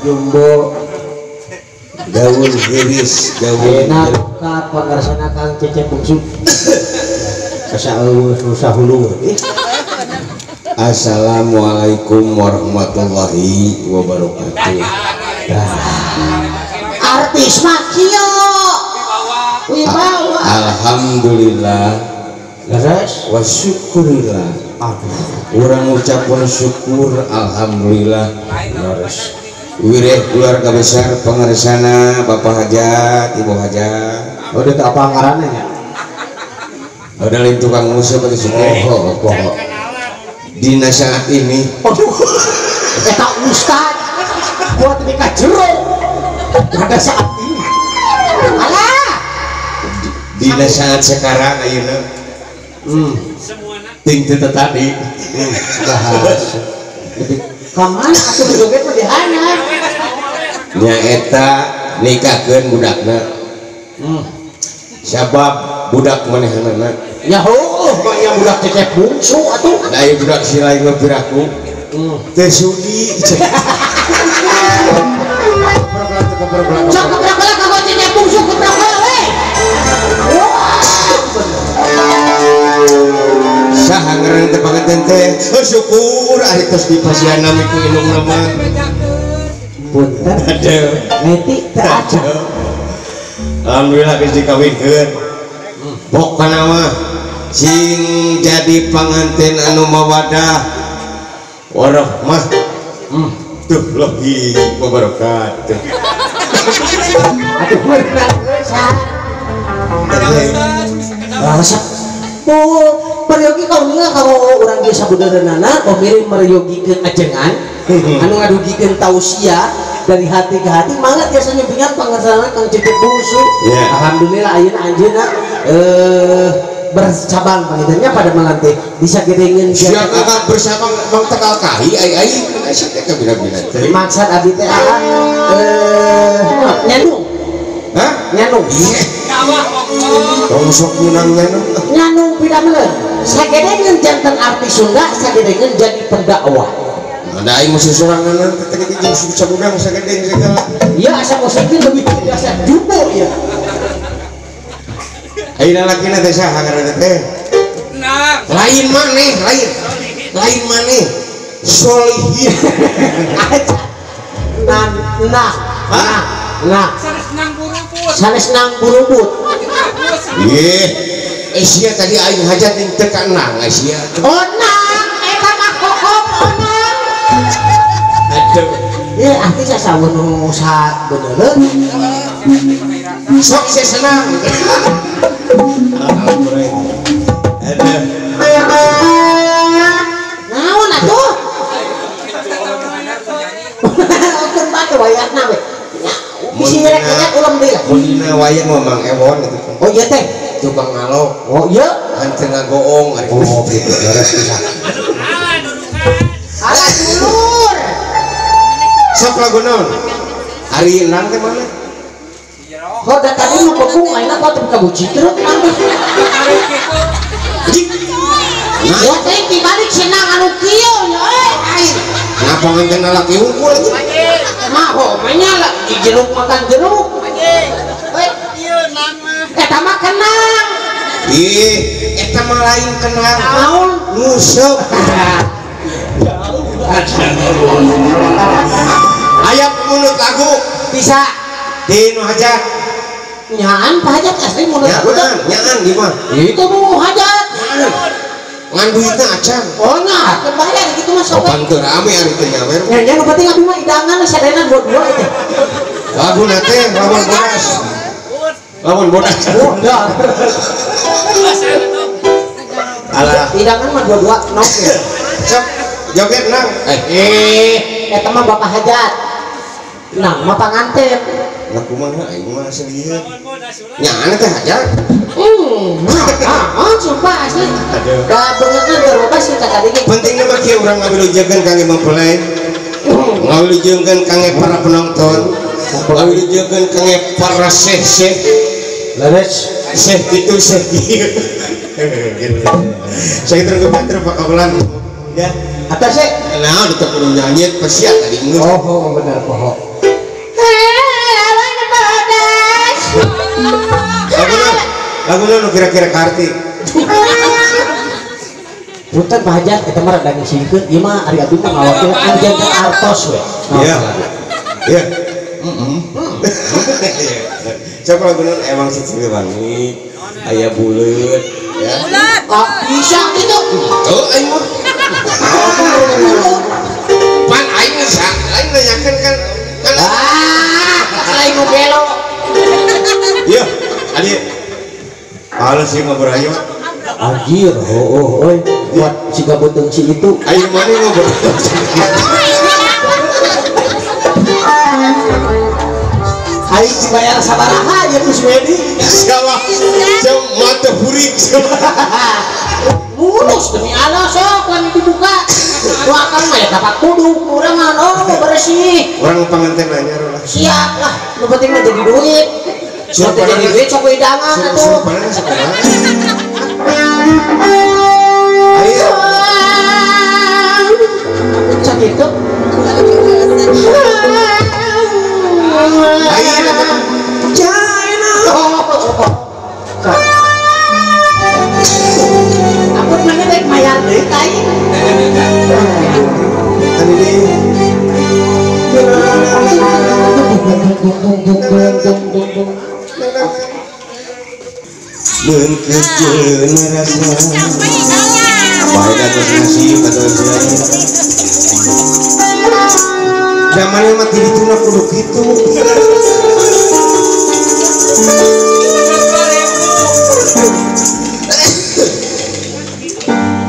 jumbo daun iris daun enak ka pangarsana Kang Cecep Bungsu susah hulu. Assalamualaikum warahmatullahi wabarakatuh. Artis mah kieu wibawa alhamdulillah leres wa syukurillah. Urang ucapan syukur alhamdulillah leres. Wireh keluarga besar pengarsana Bapak Hajat, Ibu Hajat. udah tak apa ngaranna nya. Udah lain tukang musuh pada syukur pokok. Dina saat ini Aduh, eta ustad buat nikah jero pada saat ini. Alah, dina saat sekarang ayeuna ting teu tadi bahas. Kamana atuh joget mah dihana. nya eta nikahkeun budakna. Sabab budak manehna Ya yang budak Cecep Bungsu atuh. da ieu budak si lain ngepiraku teu sudi. Sok keberapa lah kagak Cecep Bungsu keberapa we. Saha ngaran teh panganten teh syukur ari tos dipasianna miku indungna mah. Punten Aduh. netik teh aja. Alhamdulillah geus dikawinkeun. Pokona mah sing jadi panganten anu mawadah warahmah tuh lebih wabarakatuh. Aduh berat rasa peryogi kau nggak kalau orang biasa budaranana pemirin meryogikan ajengan anu ngadugikeun tausiah dari hati ke hati mangga biasanya punya pangarsana Kang Cecep Bungsu. Alhamdulillah ayeuna anjeunna bercabang pangitannya pada melantai bisa gedengeun sia kakak bersama mang tekal kahi ai asa teh kabina-bina teh maksud abi teh nyanung nyanung tong sok nyunang nyanung pidameun sagedengeun janten artis Sunda sagedengeun jadi pendakwah. ada aing mesti sorangan teh teh jeung sabudang sagedeng segala Iya asa musiknya lebih biasa jumbo ya. ayeuna lakina teh saha ngaranna teh lain maneh Solihin nah sanes nang burubut sia tadi aing hajat yang tekan nang sia onang eta mah kokom onang aduh ya arti sasaweun nu sa beneran sok saya senang aduh naon atuh okeun bae wayahna we bisi nyerek-nyerek ulam deui lah munina wayah mah Mang Ewon gitu. Oh iya teh tukang ngalok. Oh iya hanteu ngagoong ari gitu beres pisan. Alah dulur sok lagu naon ari nang teh mana kok da tadi nu pokung ayeuna kok teu kabuci terus ya teh dibalik senang anu kieu nya aing ngapa nganten lalaki unggul itu maho menyala di jeruk makan jeruk ieu nang mah eta mah kenang eta mah lain kenang naon nguseup aya mulut lagu bisa di nu hajat nyaan Pak Hajat asli mulut lagu nyaan di mana itu nu hajat ngan duitna acan oh nya kebayang gitu mah sok panteu rame ari teh nyawer nya nu penting abi mah idangan sadayana dua-dua itu laguna teh lawan bodas enggak alah idangan mah dua-dua nok ya sok joget nang eta mah Bapak Hajat nang mah panganten nah kumaha aing mah seueur nyaan teh Hajat sumpah asli da beungeutna terobas kita tadi pentingna mah kieu urang ngawilujeunkeun kangge mempelai ngawilujeunkeun kangge para penonton lalu jangan kenge para syekh leres syekh itu syekh gitu saya terus Pak Kabelan ya atas sih nah udah perlu nyanyi pesiat tadi oh benar pohon lagu kira-kira karti Punten Pak Hajat kita mah rada ngisingkeun ieu mah ari abdi mah ngawakilkeun jangan artos we. Iya. Iya. Coba lagu emang sih wangi aya buleut ya. Ah bisa gitu. Oh aing mah. Pan aing sa aing nanyakeun kan. Lain nu belo. Iya, adi. Halus sih ngobrol aja mah. Anjir, oi, buat si gabuteng si itu. Ayo mana ngobrol? Aing dibayar sabaraha ya Gus Wedi. Siapa? Siapa mata hurik siapa? Mulus demi Allah sok lan dibuka. Doakan mah ya dapat kudu, urang mah bersih. Orang pengantin nanya lah. Siap lah, nu penting mah jadi duit. Sok jadi duit sok wedangan atuh. Ayo. Sakit tuh. Ayo. China. Aku mana baik mayar deh kai. Tadi deh. Mengkejeun rasa baik atas nasib atau saya zamannya mati dituna kudu gitu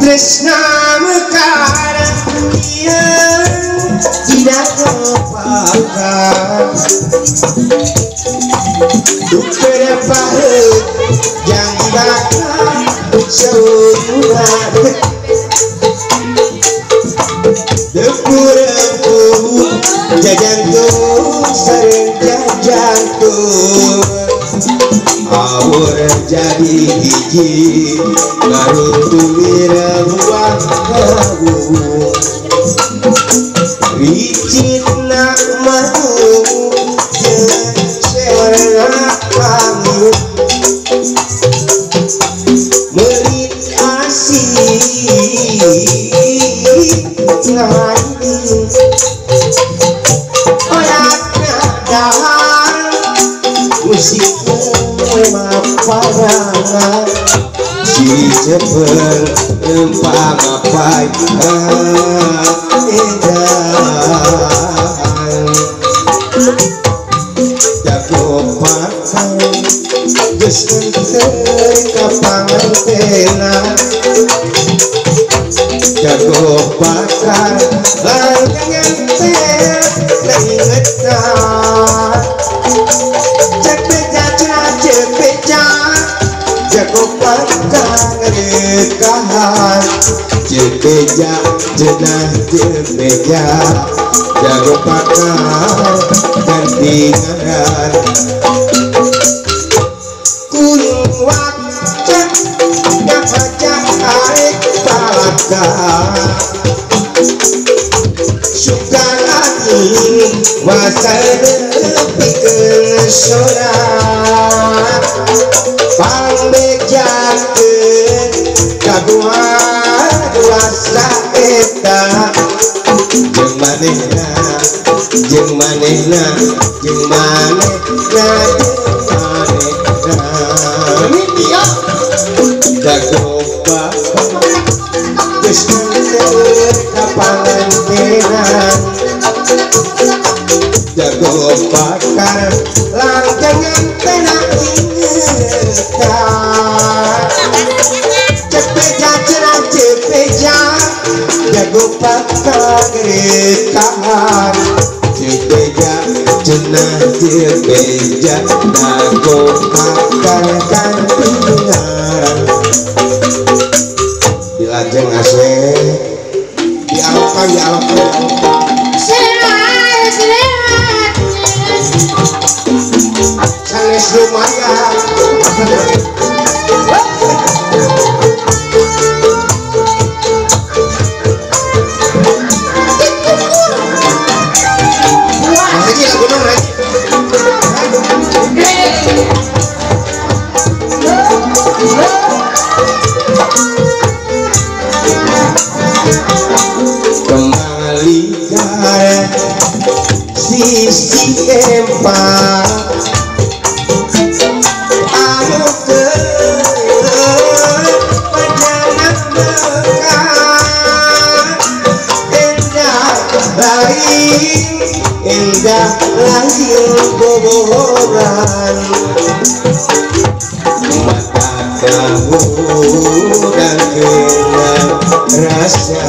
tresna mekar dia tidak terpakai beberapa yang bakal seurat depur-depur jajantung sering jajantung awur jadi hiji ngarutulir wahawu ricit nak madu sewarna kamu merit asih ngaji oyakna dahar musik memang parangan si cepel empang apai edan jago pakai geus enter ka pangantenan jago bakar langgangan teh lengetna cek beja jago bakar ngerekahan cek beja jenah cek beja jago bakar gantingan kuning wajah ngapajak arek palaka suka lagi wasana pikeun sorak pangbejakeun kaguan kuasa eta jeung manehna jeung manehna jeung manehna jago geus enter ka pangantenan jago bakar langgangan tena ingetan cepeja cenah cepeja jago bakar gerekahan cepeja cenah cepeja jago bakar gantingan dilajeng aswe dialokkan lumayan. Haji lagu nang Haji. Kembali ke sisi empat anu ke penjangan indah lain boboran mata kamu dan kenal rasa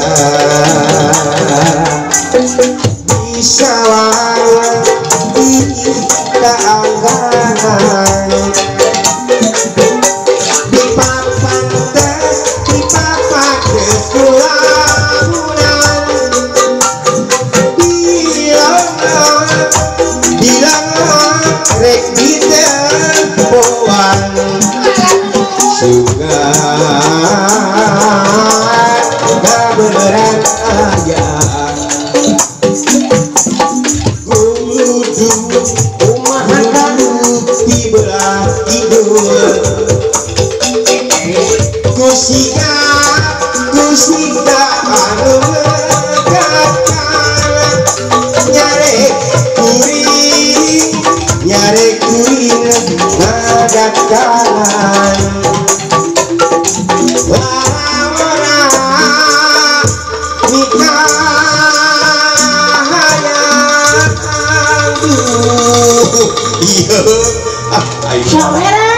bisa kita anggaran di papan kesulamunan bilang rek ditepoan suka beneran aja kusika anu megatan nyare kuring ngagakalan wana nikah hayang iya ayo